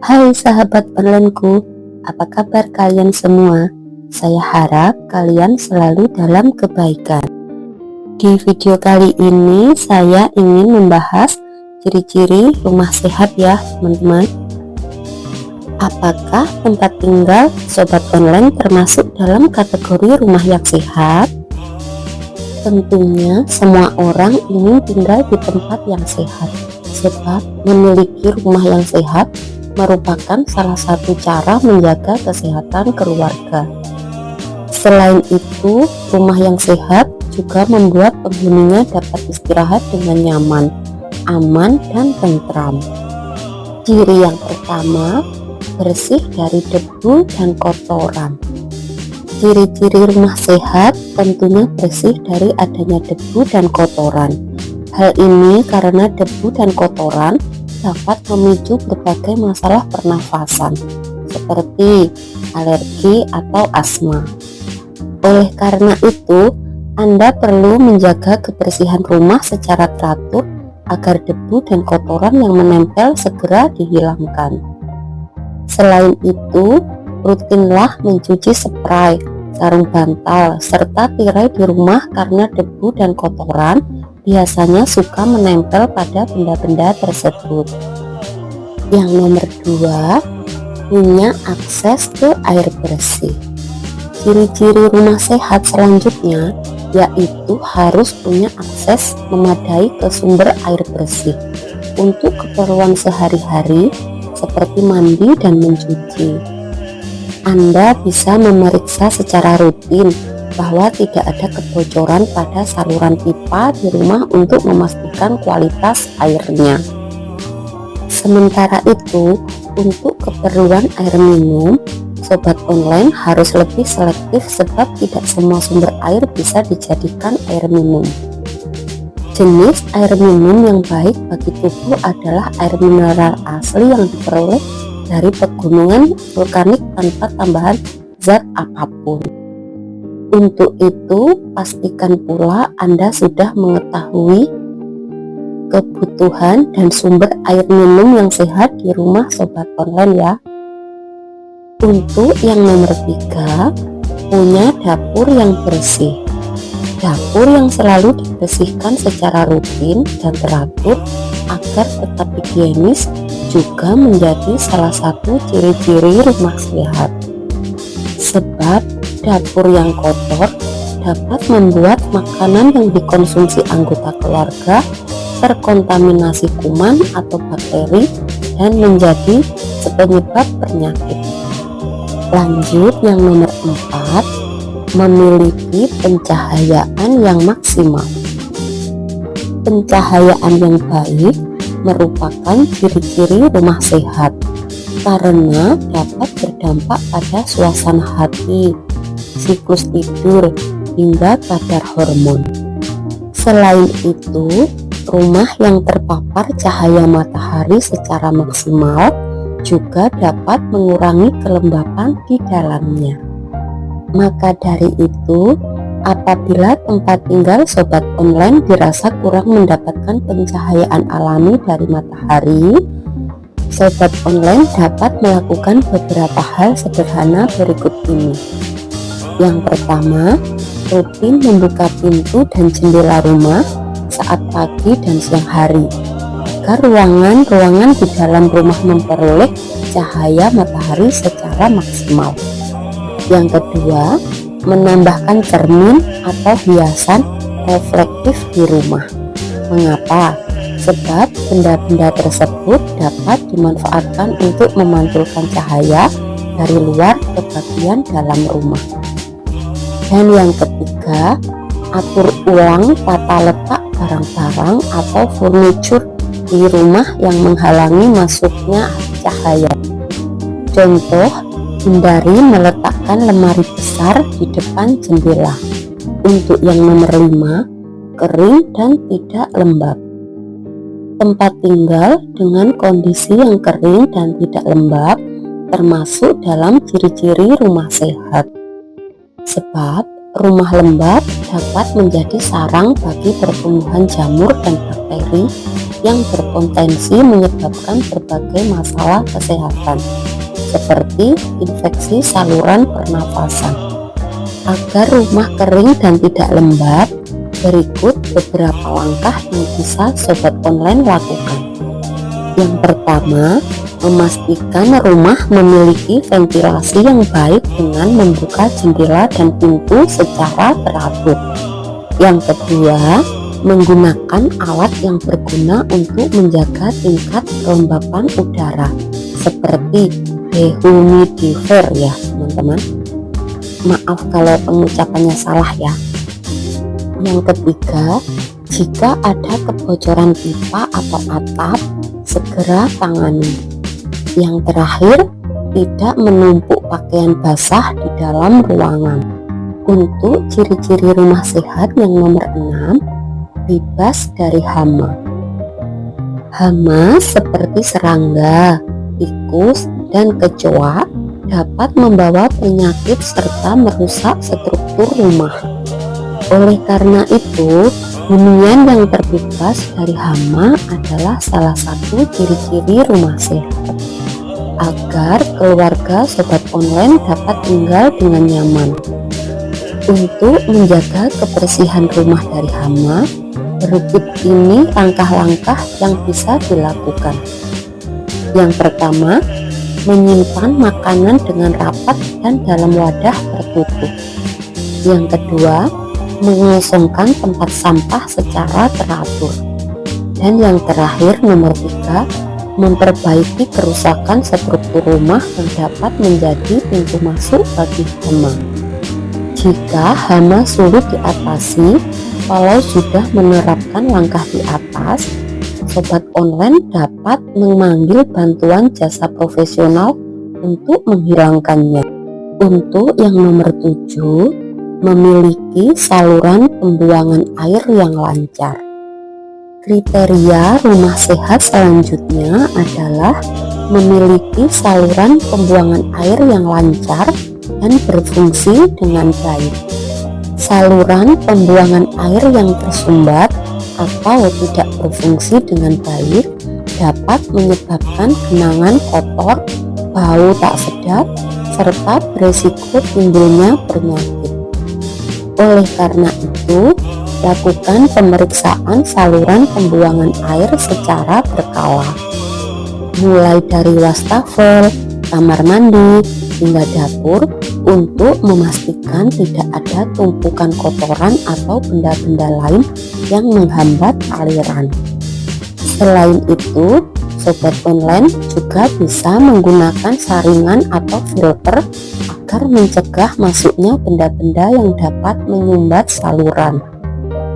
Hai sahabat onlineku, apa kabar kalian semua? Saya harap kalian selalu dalam kebaikan. Di video kali ini saya ingin membahas ciri-ciri rumah sehat ya teman-teman. Apakah tempat tinggal sobat online termasuk dalam kategori rumah yang sehat? Tentunya semua orang ingin tinggal di tempat yang sehat, sebab memiliki rumah yang sehat merupakan salah satu cara menjaga kesehatan keluarga. Selain itu, rumah yang sehat juga membuat penghuninya dapat istirahat dengan nyaman, aman, dan tentram. Ciri yang pertama, bersih dari debu dan kotoran. Ciri-ciri rumah sehat tentunya bersih dari adanya debu dan kotoran. Hal ini karena debu dan kotoran dapat memicu berbagai masalah pernafasan seperti alergi atau asma. Oleh karena itu, Anda perlu menjaga kebersihan rumah secara teratur agar debu dan kotoran yang menempel segera dihilangkan. Selain itu, rutinlah mencuci spray, sarung bantal, serta tirai di rumah karena debu dan kotoran biasanya suka menempel pada benda-benda tersebut. Yang nomor 2, punya akses ke air bersih. Ciri-ciri rumah sehat selanjutnya yaitu harus punya akses memadai ke sumber air bersih untuk keperluan sehari-hari seperti mandi dan mencuci. Anda bisa memeriksa secara rutin bahwa tidak ada kebocoran pada saluran pipa di rumah untuk memastikan kualitas airnya. Sementara itu, untuk keperluan air minum, sobat online harus lebih selektif sebab tidak semua sumber air bisa dijadikan air minum. Jenis air minum yang baik bagi tubuh adalah air mineral asli yang diperoleh dari pegunungan vulkanik tanpa tambahan zat apapun. Untuk itu, pastikan pula Anda sudah mengetahui kebutuhan dan sumber air minum yang sehat di rumah sobat online ya. Untuk yang nomor 3, punya dapur yang bersih. Dapur yang selalu dibersihkan secara rutin dan teratur agar tetap higienis juga menjadi salah satu ciri-ciri rumah sehat. Sebab dapur yang kotor dapat membuat makanan yang dikonsumsi anggota keluarga terkontaminasi kuman atau bakteri dan menjadi penyebab penyakit. Lanjut yang nomor 4, memiliki pencahayaan yang maksimal. Pencahayaan yang baik merupakan ciri-ciri rumah sehat karena dapat berdampak pada suasana hati, siklus tidur, hingga kadar hormon. Selain itu, rumah yang terpapar cahaya matahari secara maksimal juga dapat mengurangi kelembapan di dalamnya. Maka dari itu, apabila tempat tinggal sobat online dirasa kurang mendapatkan pencahayaan alami dari matahari, sobat online dapat melakukan beberapa hal sederhana berikut ini. Yang pertama, rutin membuka pintu dan jendela rumah saat pagi dan siang hari agar ruangan-ruangan di dalam rumah memperoleh cahaya matahari secara maksimal. Yang kedua, menambahkan cermin atau hiasan reflektif di rumah. Mengapa? Sebab benda-benda tersebut dapat dimanfaatkan untuk memantulkan cahaya dari luar ke bagian dalam rumah. Dan yang ketiga, atur ulang tata letak barang-barang atau furniture di rumah yang menghalangi masuknya cahaya. Contoh, hindari meletakkan lemari besar di depan jendela. Untuk yang nomor 5, kering dan tidak lembab. Tempat tinggal dengan kondisi yang kering dan tidak lembab termasuk dalam ciri-ciri rumah sehat. Sebab rumah lembab dapat menjadi sarang bagi pertumbuhan jamur dan bakteri yang berpotensi menyebabkan berbagai masalah kesehatan seperti infeksi saluran pernafasan. Agar rumah kering dan tidak lembab, berikut beberapa langkah yang bisa sobat online lakukan. Yang pertama, memastikan rumah memiliki ventilasi yang baik dengan membuka jendela dan pintu secara teratur. Yang kedua, menggunakan alat yang berguna untuk menjaga tingkat kelembapan udara seperti dehumidifier ya teman-teman. Maaf kalau pengucapannya salah ya. Yang ketiga, jika ada kebocoran pipa atau atap, segera tangani. Yang terakhir, tidak menumpuk pakaian basah di dalam ruangan. Untuk ciri-ciri rumah sehat yang nomor 6, bebas dari hama. Hama seperti serangga, tikus, dan kecoa dapat membawa penyakit serta merusak struktur rumah. Oleh karena itu, hunian yang terbebas dari hama adalah salah satu ciri-ciri rumah sehat. Agar keluarga sobat online dapat tinggal dengan nyaman. Untuk menjaga kebersihan rumah dari hama, berikut ini langkah-langkah yang bisa dilakukan. Yang pertama, menyimpan makanan dengan rapat dan dalam wadah tertutup. Yang kedua, mengosongkan tempat sampah secara teratur. Dan yang terakhir nomor 3, memperbaiki kerusakan struktur rumah yang dapat menjadi pintu masuk bagi hama. Jika hama sulit diatasi, kalau sudah menerapkan langkah di atas, sobat online dapat memanggil bantuan jasa profesional untuk menghilangkannya. Untuk yang nomor 7, memiliki saluran pembuangan air yang lancar. Kriteria rumah sehat selanjutnya adalah memiliki saluran pembuangan air yang lancar dan berfungsi dengan baik. Saluran pembuangan air yang tersumbat atau tidak berfungsi dengan baik dapat menyebabkan genangan kotor, bau tak sedap, serta beresiko timbulnya penyakit. Oleh karena itu, lakukan pemeriksaan saluran pembuangan air secara berkala, mulai dari wastafel, kamar mandi, hingga dapur, untuk memastikan tidak ada tumpukan kotoran atau benda-benda lain yang menghambat aliran. Selain itu, sobat online juga bisa menggunakan saringan atau filter agar mencegah masuknya benda-benda yang dapat menyumbat saluran.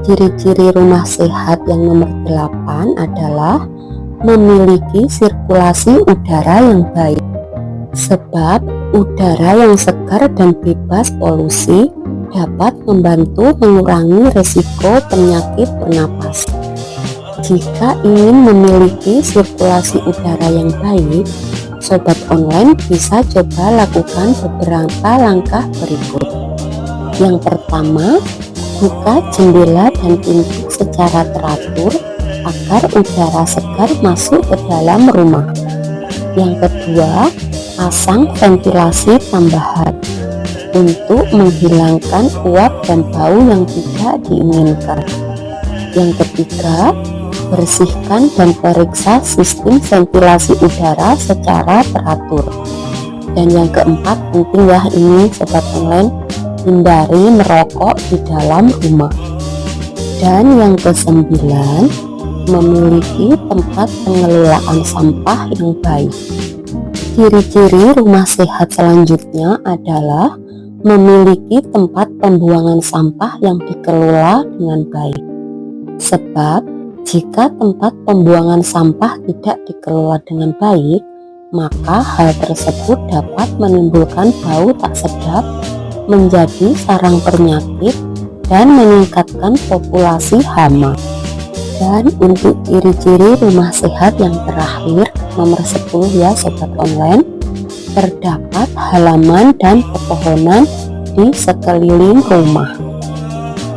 Ciri-ciri rumah sehat yang nomor 8 adalah memiliki sirkulasi udara yang baik. Sebab udara yang segar dan bebas polusi dapat membantu mengurangi risiko penyakit pernapasan. Jika ingin memiliki sirkulasi udara yang baik, sobat online bisa coba lakukan beberapa langkah berikut. Yang pertama, buka jendela dan pintu secara teratur agar udara segar masuk ke dalam rumah. Yang kedua, pasang ventilasi tambahan untuk menghilangkan uap dan bau yang tidak diinginkan. Yang ketiga, bersihkan dan periksa sistem ventilasi udara secara teratur. Dan yang keempat, penting ya ini sobat online, hindari merokok di dalam rumah. Dan yang kesembilan, memiliki tempat pengelolaan sampah yang baik. Ciri-ciri rumah sehat selanjutnya adalah memiliki tempat pembuangan sampah yang dikelola dengan baik. Sebab jika tempat pembuangan sampah tidak dikelola dengan baik, maka hal tersebut dapat menimbulkan bau tak sedap, menjadi sarang penyakit, dan meningkatkan populasi hama. Dan untuk ciri-ciri rumah sehat yang terakhir nomor 10 ya sobat online, terdapat halaman dan pepohonan di sekeliling rumah.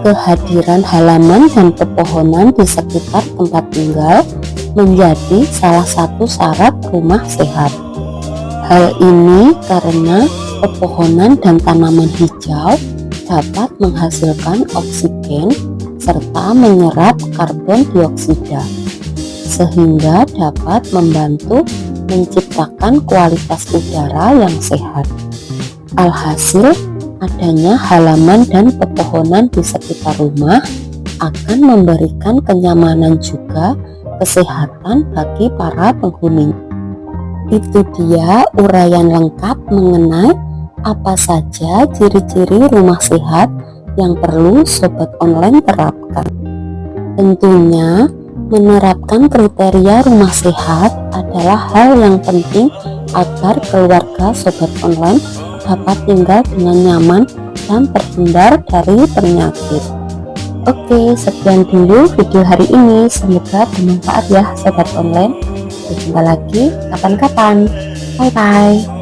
Kehadiran halaman dan pepohonan di sekitar tempat tinggal menjadi salah satu syarat rumah sehat. Hal ini karena pepohonan dan tanaman hijau dapat menghasilkan oksigen serta menyerap karbon dioksida, sehingga dapat membantu menciptakan kualitas udara yang sehat. Alhasil, adanya halaman dan pepohonan di sekitar rumah akan memberikan kenyamanan juga kesehatan bagi para penghuni. Itu dia uraian lengkap mengenai apa saja ciri-ciri rumah sehat yang perlu sobat online terapkan. Tentunya menerapkan kriteria rumah sehat adalah hal yang penting agar keluarga sobat online dapat tinggal dengan nyaman dan terhindar dari penyakit. Oke, sekian dulu video hari ini, semoga bermanfaat ya sobat online. Sampai jumpa lagi kapan-kapan. Bye bye.